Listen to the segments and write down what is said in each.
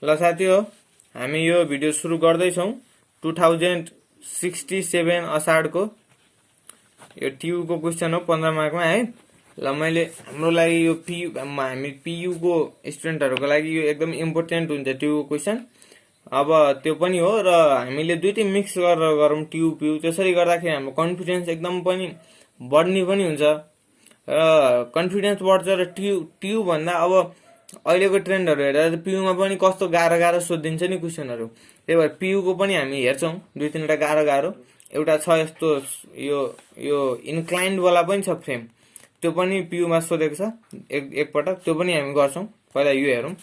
ल साथी हो हामी यो भिडियो सुरु गर्दैछौं 2067 असाढको यो ट्यू को क्वेशन हो 15 मार्कमा है। ल मैले हाम्रो लागि यो हामी पीयू को स्टुडेन्टहरुको लागि यो एकदम इम्पोर्टेन्ट हुन्छ ट्यू को क्वेशन। अब त्यो पनि हो र हामीले दुईटै मिक्स गरेर गरौँ ट्यू पीयू, त्यसरी गर्दाखेरि हाम्रो कन्फिडेन्स एकदम पनि बढ्ने पनि हुन्छ र कन्फिडेन्स बढ्छ र ट्यू भन्दा अब अहिलेको ट्रेन्डहरु हेर्दा पीयूमा पनि कस्तो गाह्रो गाह्रो सोधिन्छ नि क्वेशनहरु, त्यही भएर पीयू को पनि हामी हेर्छौं दुई तीनटा गाह्रो गाह्रो। एउटा छ यस्तो यो इन्क्लाइन्ड वाला पनि छ फ्रेम, त्यो पनि पीयू मा सोधेको छ एक पटक, त्यो पनि हामी गर्छौं। पहिला यो हेरौं।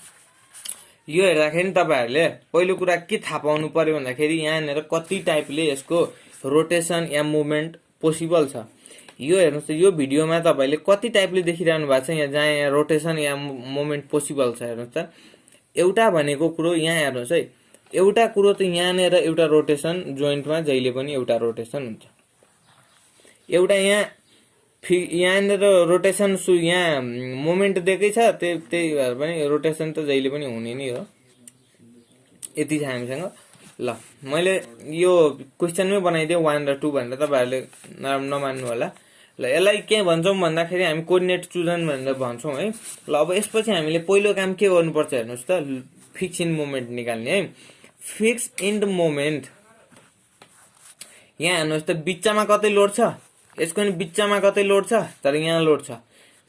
यो हेर्दाखेरि तपाईहरुले पहिलो कुरा के थाहा पाउनु पर्यो भन्दाखेरि यहाँनेर कति टाइपले यसको रोटेसन या मुभमेन्ट पोसिबल छ। यो हेर्नुस् त यो भिडियोमा तपाईले कति टाइपले देखिरहनु भएको छ यहाँ, जहाँ यहाँ रोटेसन या मोमेन्ट पोसिबल छ। हेर्नुस् त एउटा भनेको कुरो यहाँ हेर्नुस् है, एउटा कुरो त यहाँनेर एउटा रोटेसन जोइन्टमा जहिले पनि एउटा रोटेसन हुन्छ। एउटा यहाँनेर रोटेसन यहाँ मोमेन्ट दिएकै छ, त्यही भएर पनि रोटेसन त जहिले पनि हुने नै हो। यति छ हामीसँग। ल मैले यो क्वेशनमै बनाइदिए 1 र 2 भनेर तपाईहरुले नमान्नु होला। ल यसलाई के भन्छौं भन्दाखेरि हामी कोर्डिनेट चुजन भनेर भन्छौं है। ल अब यसपछि हामीले पहिलो काम के गर्नुपर्छ हेर्नुस् त, फिक्स इन मोमेन्ट निकाल्ने है। फिक्स इन्ड मोमेन्ट यहाँ हेर्नुस् त बिचमा कतै लोड छ, यसको नि बिचमा कतै लोड छ, तर यहाँ लोड छ।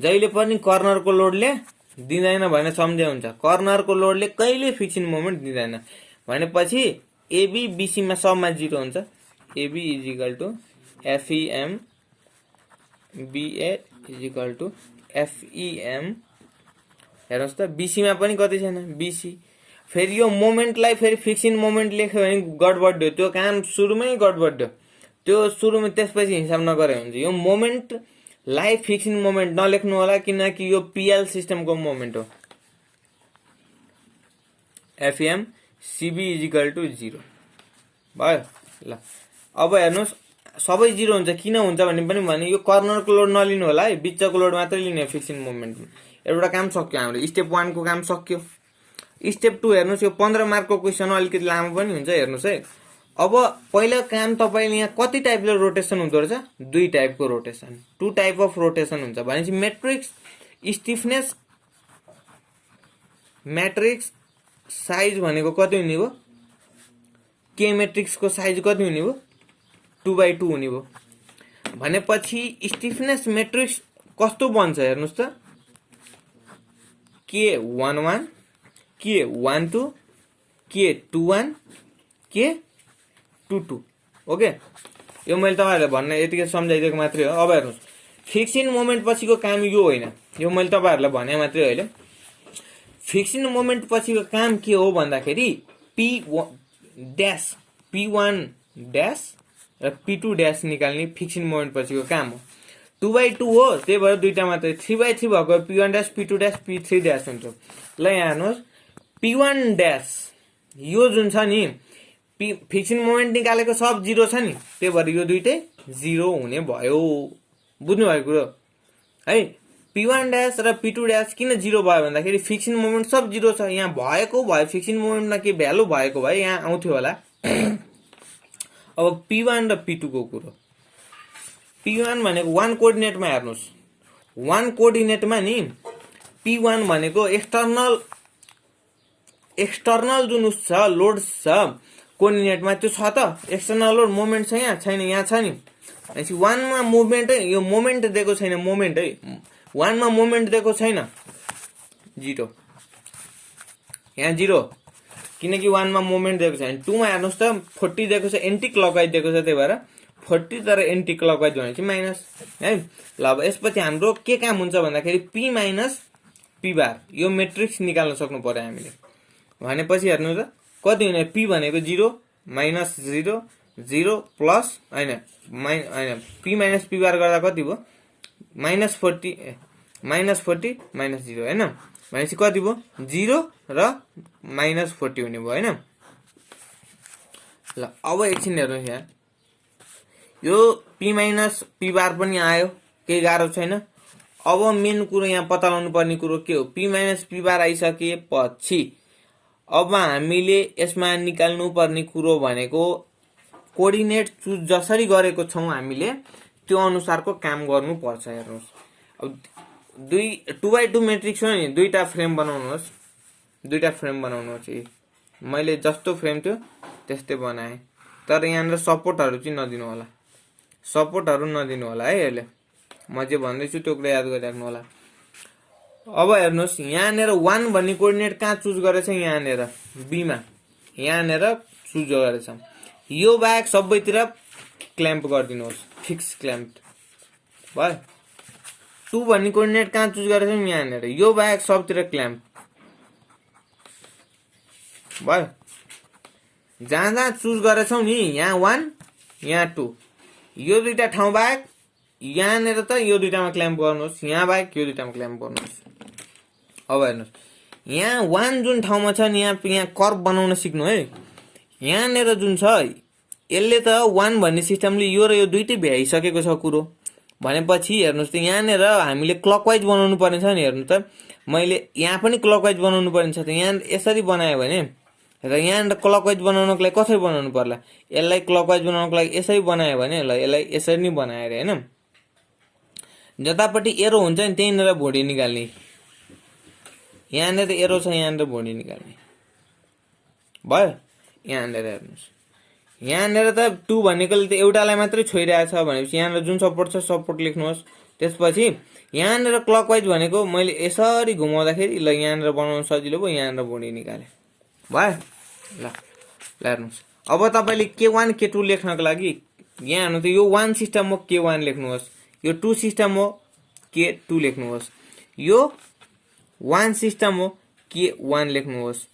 जहिले पनि कर्नरको लोडले दिँदैन भने सम्झे हुन्छ, कर्नरको लोडले कहिले फिक्स इन मोमेन्ट दिँदैन भनेपछि एबी बीसी मा सबमा 0 हुन्छ। AB is equal to FEM BA is equal to FEM. हेर्नुस् त बीसी मा पनि कति छैन, बीसी। फेरि यो मोमेन्टलाई फेरि फिक्स इन मोमेन्ट लेख्यो भने गडबड हो, त्यो काम सुरुमै गडबड हो, त्यो सुरुमै त्यसपछि हिसाब नगरे हुन्छ। यो मोमेन्ट लाई फिक्स इन मोमेन्ट नलेख्नु होला किनकि यो पीएल सिस्टमको मोमेन्ट हो। FM CB is equal to 0 भयो। ल अब हेर्नुस् सबै 0 हुन्छ, किन हुन्छ भने यो कर्नरको लोड नलिनु होला है, बिचको लोड मात्रै लिने फिक्स इन मोमेन्टमा। एउटा काम सक्यो हाम्रो, स्टेप 1 को काम सक्यो। स्टेप 2 हेर्नुस्, यो 15 मार्कको क्वेशन हो, अलिकति लामो पनि हुन्छ हेर्नुस् है। अब पहिलो काम तपाईले यहाँ कति टाइपले रोटेसन हुँदो रहेछ, दुई टाइपको रोटेसन, 2 टाइप अफ रोटेसन हुन्छ भनेपछि मैट्रिक्स स्टिफनेस मैट्रिक्स साइज भनेको कति हुने भयो, के मैट्रिक्स को साइज कति हुने भयो 2/2 हुने भयो भनेपछि स्टिफनेस मैट्रिक्स कस्तो बन्छ हेर्नुस् त, K11 K12 K21 K22। Okay, यो मैले तपाईहरुलाई भन्न यतिकै सम्झाइदिएको मात्रै हो। अब हेर्नुस् फिक्स इन मोमेन्ट पछिको काम यो होइन, यो मैले तपाईहरुलाई भने मात्रै होइन। फिक्स इन मोमेन्ट पछिको काम के हो भन्दाखेरि P1 ड्याश र P2 ड्याश निकाल्ने फिक्स इन मोमेन्ट पछिको काम हो। 2/2 हो, त्यही भएर दुईटा मात्रै, 3/3 भएको P1 dash P2 dash P3 dash हुन्छ। ल यहाँ हेर्नुस् P1 ड्याश यो जुन छ नि फिक्स इन मोमेन्ट निकालेको सब 0 छ नि, त्यही भएर यो दुईटै 0 हुने भयो। बुझ्नु भएको कुरो है। P1 ड्याश र P2 ड्याश किन 0 भयो भन्दाखेरि फिक्स इन मोमेन्ट सब 0 छ, यहाँ भएको भए फिक्स इन मोमेन्टमा के भ्यालु भएको भए यहाँ आउँथ्यो होला। अब P1 र P2 को कुरो, P1 भनेको 1 कोर्डिनेटमा हेर्नुस्, 1 कोर्डिनेटमा नि P1 भनेको एक्सटर्नल जुन छ लोड छ कोर्डिनेटमा त्यो छ त, एक्सटर्नल लोड मोमेन्ट छ यहाँ छैन, यहाँ छ नि भनेपछि 1 मा मुभमेन्ट है, यो मोमेन्ट दिएको छैन, मोमेन्ट है 1 मा मोमेन्ट दिएको छैन 0, यहाँ 0 किनकि 1 मा मोमेन्ट दिएको छैन। 2 मा हेर्नुस् त 40 दिएको छ, एन्टी क्लकवाइज दिएको छ, त्यही भएर 40 तर एन्टी क्लकवाइज भनेपछि माइनस है। ल अब यसपछि हाम्रो के काम हुन्छ भन्दाखेरि P माइनस P बार, यो मैट्रिक्स निकाल्न सक्नु पर्यो हामीले भनेपछि हेर्नु त कति हुने, P भनेको 0 माइनस 0 0 प्लस हैन P माइनस P बार गर्दा कति भयो माइनस 40 माइनस 0 हैन भनेपछि कति भयो 0 र माइनस 40 हुने भयो हैन। ल अब एकछिन हेर्नुस् यहाँ, यो P माइनस P बार पनि आयो, केही गाह्रो छैन। अब मेन कुरो यहाँ पत्ता लगाउनु पर्ने कुरो के हो, P माइनस P बार आइसकेपछि अब हामीले यसमा निकाल्नु पर्ने कुरो भनेको कोअर्डिनेट चुज जसरी गरेको छौं हामीले त्यो अनुसारको काम गर्नुपर्छ। हेर्नुस्, अब 2x2 मैट्रिक्स हो नि, दुईटा फ्रेम बनाउनुहोस्, दुईटा फ्रेम बनाउनुहोस्। मैले जस्तो फ्रेम थियो त्यस्तै बनाए, तर यहाँनिर सपोर्टहरु चाहिँ नदिनु होला, सपोर्टहरु नदिनु होला है। अहिले म जे भन्दैछु त्यो कुरा याद गरिराख्नु होला। अब हेर्नुस्, यहाँनिर 1 भन्ने कोअर्डिनेट कहाँ चुज गरेछ? यहाँनिर बी मा, यहाँनिर चुज गरेछ। यो बाहेक सबैतिर क्ल्याम्प गरिदिनुहोस्, फिक्स क्ल्याम्प भयो। 2 भन्ने कोअर्डिनेट कहाँ चुज गरेछ? यहाँनिर, यो बाहेक सबतिर क्ल्याम्प भयो। जहाँ जहाँ चुज गरेछौ नि, यहाँ 1 यहाँ 2, यो दुईटा ठाउँ बाहेक यहाँनिर त यो दुईटामा क्ल्याम्प गर्नुहोस्, यहाँ बाहेक यो दुईटामा क्ल्याम्प गर्नुहोस्। अब हेर्नुस्, यहाँ 1 जुन ठाउँमा छ नि, यहाँ कर्व बनाउन सिक्नु है। यहाँनिर जुन छ यसले त 1 भन्ने सिस्टमले यो र यो दुईटै भ्याइसकेको छ कुरो भनेपछि हेर्नुस् त यहाँनिर हामीले क्लकवाइज बनाउनु पर्ने छ नि। हेर्नु त मैले यहाँ पनि क्लकवाइज बनाउनु पर्ने छ, त यहाँ यसरी बनायो भने र यहाँ क्लकवाइज बनाउनको लागि कसरी बनाउनु पर्ला? यसलाई क्लकवाइज बनाउनको लागि यसरी बनायो भने ल यसलाई यसरी नै बनाए रे, हैन? जतापट्टि एरो हुन्छ नि त्यहीँनिर भोडी निकाल्ने, यहाँनिर एरो छ यहाँनिर भोडी निकाल्ने भयो। यहाँनिर हेर्नुस्, यहाँनिर त 2 भनेकोले त एउटालाई मात्रै छोइरहेछ भनेपछि यहाँनिर जुन सपोर्ट छ सपोर्ट लेख्नुहोस्। त्यसपछि यहाँनिर क्लकवाइज भनेको मैले यसरी घुमाउँदाखेरि ल यहाँनिर बनाउन सजिलो भयो, यहाँनिर भोडी निकाले भयो। ल हेर्नुस्, अब तपाईले K1 K2 लेख्नको लागि यहाँ हेर्नु त यो 1 सिस्टम हो K1 लेख्नुहोस्, यो 2 सिस्टम हो K2 लेख्नुहोस्, यो 1 सिस्टम हो K1 लेख्नुहोस्,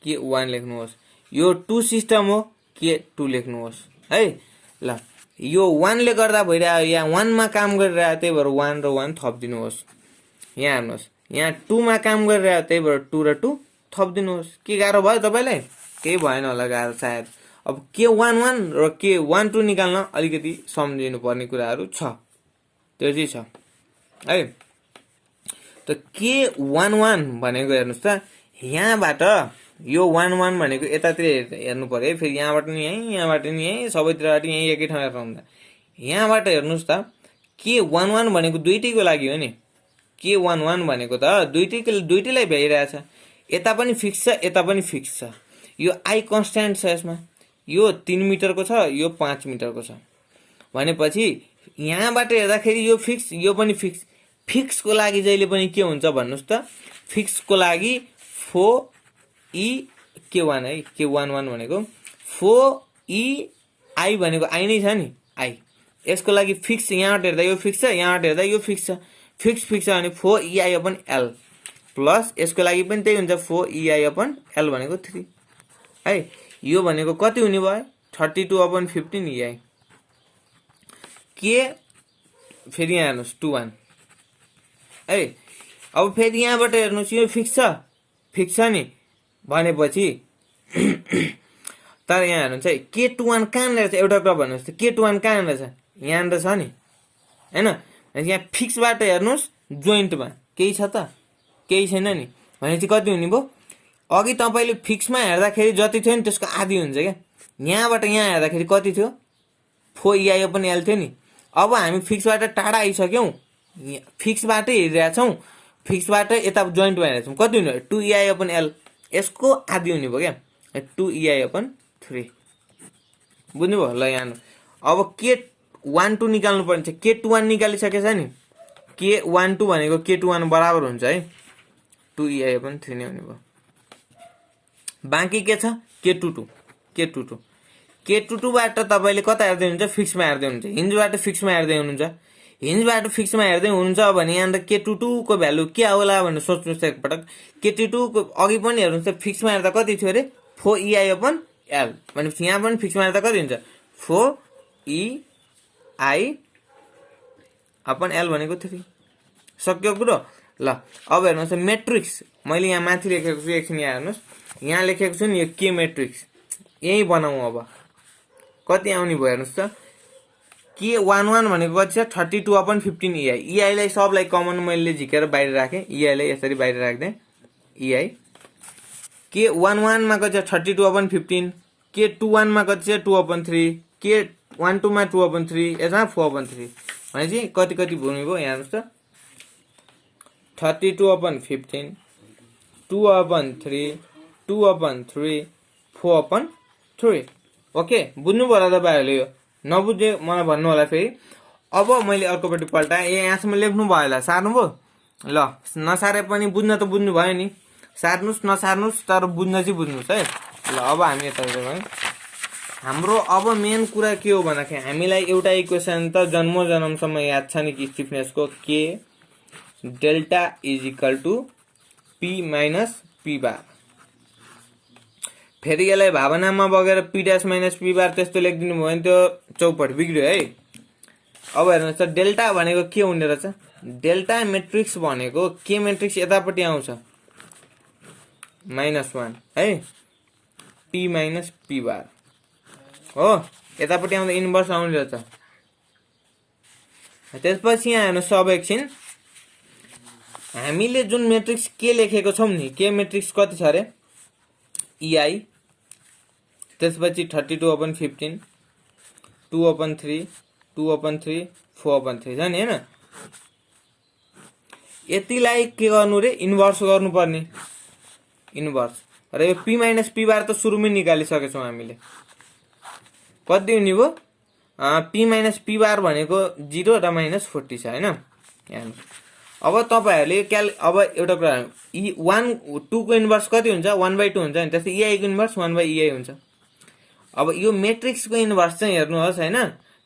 K1 लेख्नुहोस्, यो 2 सिस्टम हो K2 लेख्नुहोस् है। ल यो 1 ले गर्दा भइरहेको, यहाँ 1 मा काम गरिरहेको, त्यही भएर 1 र 1 थप्दिनुहोस्। यहाँ हेर्नुहोस्, यहाँ 2 मा काम गरिरहेको, त्यही भएर 2 र 2 थप्दिनुहोस्। के गाह्रो भयो तपाईलाई? केही भएन होला गाह्रो सायद। अब K11 र K12 निकाल्न अलिकति सम्झिनु पर्ने कुराहरू छ, त्यो चाहिँ छ है। त K11 भनेको हेर्नुस् त, यहाँबाट यो 11 भनेको यतातिर हेर्नु पर्यो है। फेरि यहाँबाट नि यही, यहाँबाट नि यही, सबैतिरबाट यही एकै ठाउँ हेर्नु हुँदा यहाँबाट हेर्नुस् त K11 भनेको दुईटैको लागि हो नि। K11 भनेको त दुईटैलाई भ्याइरहेछ, यता पनि फिक्स छ यता पनि फिक्स छ। यो आई कन्स्ट्यान्ट छ यसमा, यो 3 मिटरको छ यो 5 मिटरको छ भनेपछि यहाँबाट हेर्दाखेरि यो फिक्स यो पनि फिक्स। फिक्सको लागि जहिले पनि के हुन्छ भन्नुस् त, फिक्सको लागि 4E K1 है। K11 भनेको 4EI भनेको आई नै छ नि, आई। यसको लागि फिक्स, यहाँबाट हेर्दा यो फिक्स छ, यहाँबाट हेर्दा यो फिक्स छ, फिक्स फिक्स छ भने 4EI अपन L प्लस यसको लागि पनि त्यही हुन्छ 4EI अपन L भनेको 3 है। यो भनेको कति हुने भयो? 32/15 EI। के फेरि यहाँ हेर्नुस् 21 है। अब फेरि यहाँबाट हेर्नुस् यो फिक्स छ, फिक्स छ नि भनेपछि तर यहाँ हेर्नुहुन्छ है K21 कहाँनिर छ? एउटा कुरा भन्नुहोस् त, K21 कहाँनिर छ? यहाँनिर छ नि, हैन? यहाँ फिक्सबाट हेर्नुस् जोइन्टमा केही छ त? केही छैन नि भनेपछि कति हुने भयो? अघि तपाईले फिक्समा हेर्दाखेरि जति थियो नि त्यसको आधी हुन्छ क्या। यहाँबाट यहाँ हेर्दाखेरि कति थियो? 4EI पनि L थियो नि। अब हामी फिक्सबाट टाढा आइसक्यौं, फिक्सबाटै हेरिरहेछौं, फिक्सबाट यता जोइन्ट भइरहेछौं, कति हुने भयो? 2EI पनि L, यसको आधी हुने भयो क्या, 2EI पनि 3। बुझ्नुभयो? ल यहाँ अब K12 निकाल्नु पर्ने छ। K21 निकालिसकेछ नि, K12 भनेको K21 बराबर हुन्छ है, 2EI पनि 3 नै हुने भयो। बाँकी के छ? K22 K22 K22 बाट तपाईले कता हेर्दै हुनुहुन्छ? फिक्समा हेर्दै हुनुहुन्छ। हिन्जबाट फिक्समा हेर्दै हुनुहुन्छ, हिन्जबाट फिक्समा हेर्दै हुनुहुन्छ भने यहाँ K22 को भ्यालु के होला भनेर सोच्नुस् एकपटक। K22 को अघि पनि हेर्नुस् त फिक्समा हेर्दा कति थियो रे? 4EI अपन L भनेपछि यहाँ पनि फिक्समा हेर्दा कति हुन्छ? 4EI अपन L भनेको 3। सक्यो कुरो? ल अब हेर्नुस् मैट्रिक्स मैले यहाँ माथि लेखेको छु, एकछिन यहाँ हेर्नुस्, यहाँ लेखेको छु नि यो K मैट्रिक्स, यही बनाऊ। अब कति आउने भयो हेर्नुस् त, K11 भनेको कति छ? 32/15 EI। EI लाई सबलाई कमन मैले झिकेर बाहिर राखे, EI लाई यसरी बाहिर राख्दै EI के 11 मा कति छ 32/15 के 21 मा कति छ 2/3 के 12 मा 2/3 यसमा 4/3 भनेपछि कति कति भूमि भयो यहाँ हेर्नुस् त 32/15 2/3 2/3 4/3 ओके बुझ्नु भयो तपाईहरुले यो नबुझे मलाई भन्नु होला फेरि अब मैले अर्कोपटि पल्टाए यहाँसम्म लेख्नु भयो होला सार्नु भयो ल नसारे पनि बुझ्न त बुझ्नु भयो नि सार्नुस् नसार्नुस् तर बुझ्न चाहिँ बुझ्नुस् है ल अब हामी यता गयौं हाम्रो अब मेन कुरा के हो भन्दाखेरि हामीलाई एउटा इक्वेसन त जन्मसम्म याद छ नि कि स्टिफनेसको के delta is equal to p minus p bar फेरि यसलाई भावनामा बगेर p dash minus p bar त्यस्तो लेख्दिनु भयो भने त्यो चौपट बिग्रियो है अब हेर्नुस् त डेल्टा भनेको के हुने रहेछ डेल्टा मैट्रिक्स भनेको के मैट्रिक्स यतापट्टि आउँछ -1 है p माइनस p बार हो यतापट्टि आउँदा इन्भर्स आउने रहेछ त्यसपछि यहाँ हेर्नुस् सब एकछिन हामीले जुन मैट्रिक्स के लेखेको छौं नि के मैट्रिक्स कति छ रे EI त्यसपछि 32/15 2/3 2/3 4/3 छ नि हैन यतिलाई के गर्नु रे इन्भर्स गर्नु पर्ने इन्भर्स र यो p माइनस p बार त सुरुमै निकालिसकेछौं हामीले कति हुने भयो p माइनस p बार भनेको 0 र -40 छ हैन यहाँ अब तपाईहरुले अब एउटा कुरा e 1 2 को इन्भर्स कति हुन्छ 1/2 हुन्छ नि त्यसै ei को इन्भर्स 1/ei हुन्छ अब यो मैट्रिक्स को इन्भर्स चाहिँ हेर्नुहोस् हैन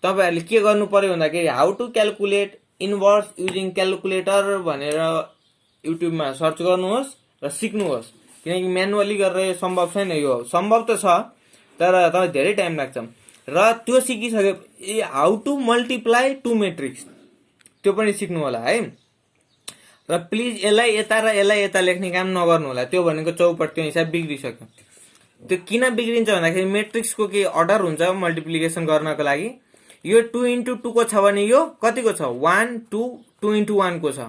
तपाईहरुले के गर्नु पर्यो भन्दाखेरि how to calculate inverse using calculator भनेर युट्युब मा सर्च गर्नुहोस् र सिक्नुहोस् किनकि म्यानुअली गरेर सम्भव छैन यो सम्भव त छ तर तपाईँ धेरै टाइम लाग्छ र त्यो सिकिसके how to multiply two matrix त्यो पनि सिक्नु होला है र प्लिज यसलाई यता र यसलाई यता लेख्ने काम नगर्नु होला त्यो भनेको चौपट त्यो हिसाब बिग्रिसक्यो त्यो किन बिग्रिन्छ भन्दाखेरि मैट्रिक्स को के अर्डर हुन्छ मल्टिप्लिकेसन गर्नको लागि यो 2 को छ भने यो कतिको छ 1 2 2 1 को छ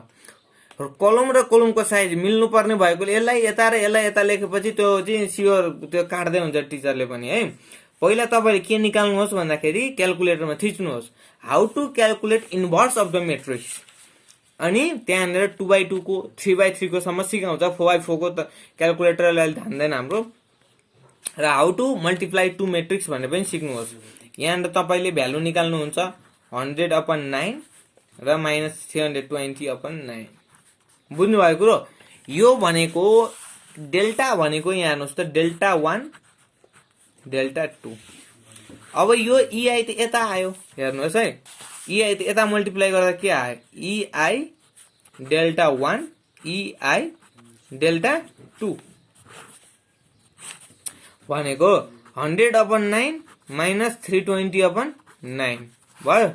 कलम र कलमको साइज मिल्नु पर्ने भएकोले यसलाई यता र यसलाई यता लेखेपछि त्यो चाहिँ स्योर त्यो काट्दै हुन्छ टिचरले पनि है पहिला तपाईले के निकाल्नुहोस् भन्दाखेरि क्याल्कुलेटरमा थिच्नुहोस् how to calculate inverse of the matrix अनि त्यहाँनेर 2/2 को 3/3 को सम्म सिकाउँछ 4/4 को त क्याल्कुलेटरले ध्यान्दैन हाम्रो र how to multiply two matrix भन्ने पनि सिक्नुहोस् यहाँ तपाईले भ्यालु निकाल्नुहुन्छ 100/9 र -320/9 बुझ्नु भएको कुरो यो भनेको डेल्टा भनेको यहाँ हेर्नुस् त डेल्टा 1 डेल्टा 2 अब यो ei त यता आयो हेर्नुस् है ei त यता मल्टिप्लाई गर्दा के आयो ei डेल्टा 1 ei डेल्टा 2 भनेको 100/9 -320/9 भयो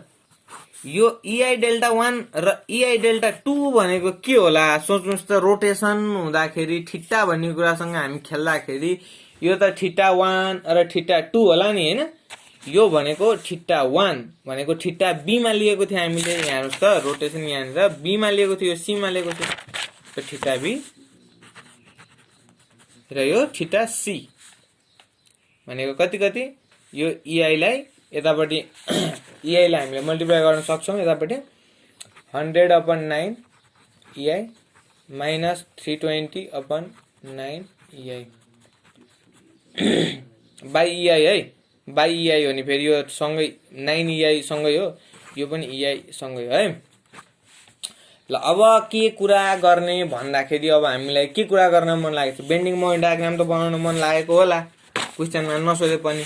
यो ei डेल्टा 1 र ei डेल्टा 2 भनेको के होला सोच्नुस् त रोटेसन हुँदाखेरि थीटा भन्ने कुरासँग हामी खेल्दाखेरि यो त थीटा 1 र थीटा 2 होला नि हैन यो भनेको थीटा 1 भनेको थीटा b मा लिएको थियो हामीले यहाँ हेर्नुस् त रोटेसन यहाँ र b मा लिएको थियो c मा लिएको थियो त थीटा b र यो थीटा c भनेको कति कति यो ei लाई यतापटि ei लाई हामीले मल्टिप्लाई गर्न सक्छौं यतापटि 100/9 ei -320/9 ei by ei है by ei हो नि फेरि यो सँगै 9 ei सँगै हो यो पनि ei सँगै हो है ल अब के कुरा गर्ने भन्दाखेरि अब हामीलाई के कुरा गर्न मन लागेको छ बेन्डिङ मोमेन्ट डायग्राम त बनाउन मन लागेको होला क्वेशनमा नसोधे पनि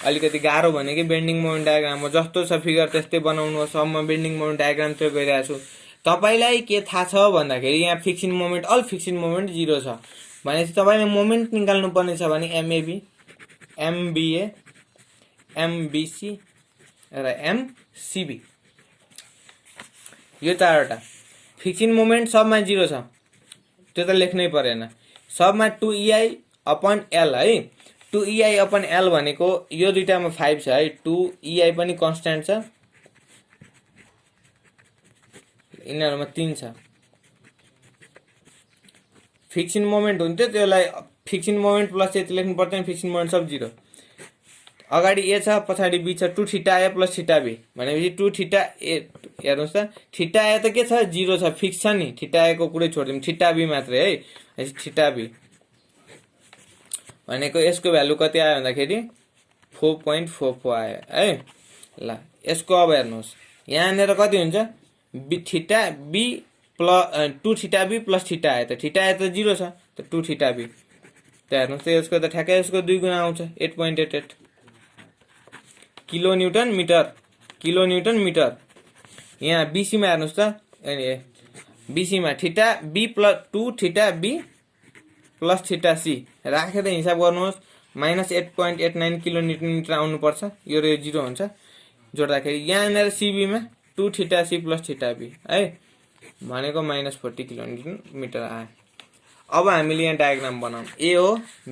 अलिकति गाह्रो भने कि बेन्डिङ मोमेन्ट डायग्राममा जस्तो छ फिगर त्यस्तै बनाउनुहोस् अब म बेन्डिङ मोमेन्ट डायग्राम चाहिँ गरिरहेको छु तपाईलाई के थाहा छ भन्दाखेरि यहाँ fixing moment all fixing moment 0 छ भनेपछि तपाईले मोमेन्ट निकाल्नु पर्ने छ भने MAB MBA MBC र MCB यो चारवटा फिक्सिङ मोमेन्ट सबमा 0 छ त्यो त लेख्नै परेन सबमा 2ei/l है 2ei/l भनेको यो दुईटामा 5 छ है 2ei पनि कन्स्ट्यान्ट छ यिनीहरुमा 3 छ फिक्सिङ मोमेन्ट हुन्थ्यो त्यसलाई फिक्सिङ मोमेन्ट प्लस यति लेख्नु पर्दैन फिक्सिङ मोमेन्ट सब 0 अगाडि ए छ पछाडि बी छ 2 theta A plus theta B भनेपछि 2 थीटा ए हेर्नुस् त थीटा ए त के छ 0 छ फिक्स छ नि थीटा ए को कुरै छोड्दिम थीटा बी मात्रै है थीटा बी भनेको यसको भ्यालु कति आयो भन्दाखेरि 4.44 आयो है ल यसको अब हेर्नुस् यहाँनेर कति हुन्छ theta B plus 2 theta B plus theta A त थीटा ए त 0 छ त 2 थीटा बी त हेर्नुस् त यसको त ठ्याक्कै यसको 2 गुणा आउँछ 8.88 किलो न्यूटन मिटर यहाँ बीसी मा हेर्नुस् त बीसी मा theta B plus 2 theta B plus theta C राखेर हिसाब गर्नुहोस् माइनस 8.89 किलो न्यूटन मिटर आउनु पर्छ यो र यो 0 हुन्छ जोड्दाखेरि यहाँनेर सीबी मा 2 theta C plus theta B है भनेको माइनस 40 किलो न्यूटन मिटर आयो अब हामीले यहाँ डायग्राम बनाउँ ए हो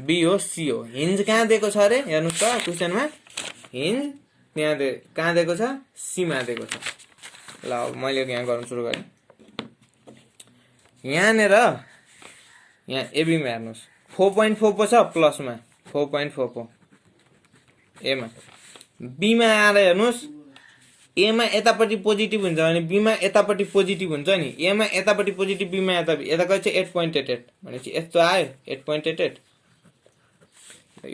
बी हो सी हो हिन्ज कहाँ दिएको छ अरे हेर्नुस् त क्वेशनमा हिन्ज त्यहाँ कहाँ दिएको छ सी मा दिएको छ ल अब मैले यहाँ गर्न सुरु गरेँ यहाँनेर यहाँ एबी मा हेर्नुस् 4.4 पो छ प्लस मा 4.44 ए मा बी मा आएर हेर्नुस् ए मा यतापट्टि पोजिटिभ हुन्छ भने बी मा यतापट्टि पोजिटिभ हुन्छ नि ए मा यतापट्टि पोजिटिभ बी मा यता कति छ 8.88 भनेपछि यस्तो आयो 8.88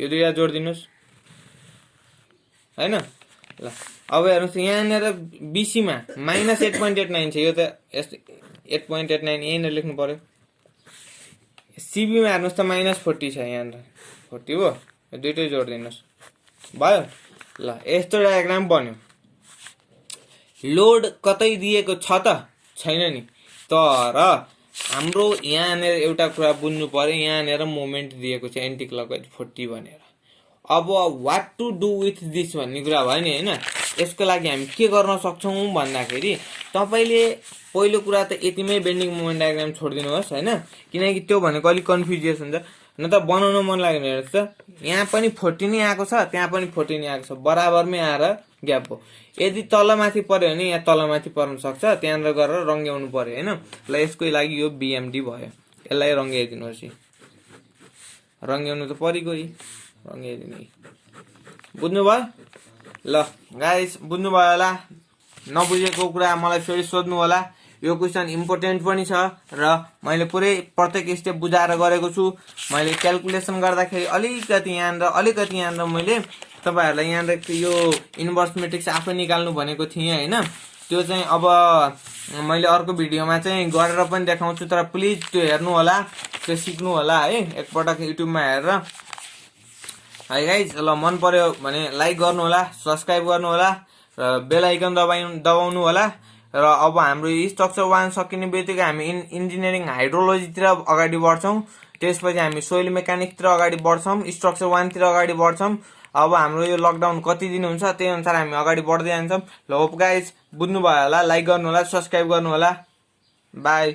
यो दुईटा जोड्दिनुस् हैन ल अब हेर्नुस् यहाँनेर बीसी मा माइनस 8.89 छ यो त 8.89 यहीँनेर लेख्नु पर्यो सीबी मा हेर्नुस् त माइनस 40 छ यहाँनेर 40 हो यो दुईटै जोड्दिनुस् भयो ल यस्तो डायग्राम बन्यो लोड कतै दिएको छ त छैन नि तर हाम्रो यहाँनेर एउटा कुरा बुझ्नु पर्यो यहाँनेर मोमेन्ट दिएको छ एन्टी क्लकवाइज 40 भनेर अब what to do with this भन्ने कुरा भयो नि हैन यसको लागि हामी के गर्न सक्छौं भन्दाखेरि तपाईले पहिलो कुरा त यतिमै बेन्डिङ मोमेन्ट डायग्राम छोड्दिनुहोस् हैन किनकि त्यो भनेको अलि कन्फ्युजियस हुन्छ न त बनाउन मन लाग्यो भने हेर्नुस् त यहाँ पनि 40 नै आएको छ त्यहाँ पनि 40 नै आएको छ बराबरमै आएर ग्याप हो यदि तलमाथि पर्यो भने यहाँ तलमाथि पर्न सक्छ त्यहाँनेर गरेर रंग्याउनु पर्यो हैन ल यसको लागि यो बीएमडी भयो यसलाई रंग्याइदिनुहोस् रंग्याउनु त परिगयो रंग्याइदिनु बुझ्नु भयो ल गाइस बुझ्नु भयो होला नबुझेको कुरा मलाई फेरि सोध्नु होला यो क्वेशन इम्पोर्टेन्ट पनि छ र मैले पुरै प्रत्येक स्टेप बुझाएर गरेको छु मैले क्याल्कुलेसन गर्दाखेरि अलिकति यहाँनिर मैले तपाईहरुलाई यहाँनिर यो इन्भर्स म्याट्रिक्स आफै निकाल्नु भनेको थिएँ हैन त्यो चाहिँ अब मैले अर्को भिडियोमा चाहिँ गरेर पनि देखाउँछु तर प्लिज त्यो हेर्नु होला त्यो सिक्नु होला है एकपटक युट्युबमा हेरेर है गाइस ल मन पर्यो भने लाइक गर्नु होला सब्स्क्राइब गर्नु होला र बेल आइकन दबाउनु होला र अब हाम्रो स्ट्रक्चर 1 सकिने बित्तिकै हामी इन्जिनियरिङ हाइड्रोलोजी तिर अगाडि बढ्छौं त्यसपछि हामी सोइल मेकानिक्स तिर अगाडि बढ्छौं स्ट्रक्चर 1 तिर अगाडि बढ्छौं अब हाम्रो यो लकडाउन कति दिन हुन्छ त्यही अनुसार हामी अगाडि बढ्दै जान्छौं ल होप गाइस बुझ्नु भयो होला लाइक गर्नु होला सब्स्क्राइब गर्नु होला बाइ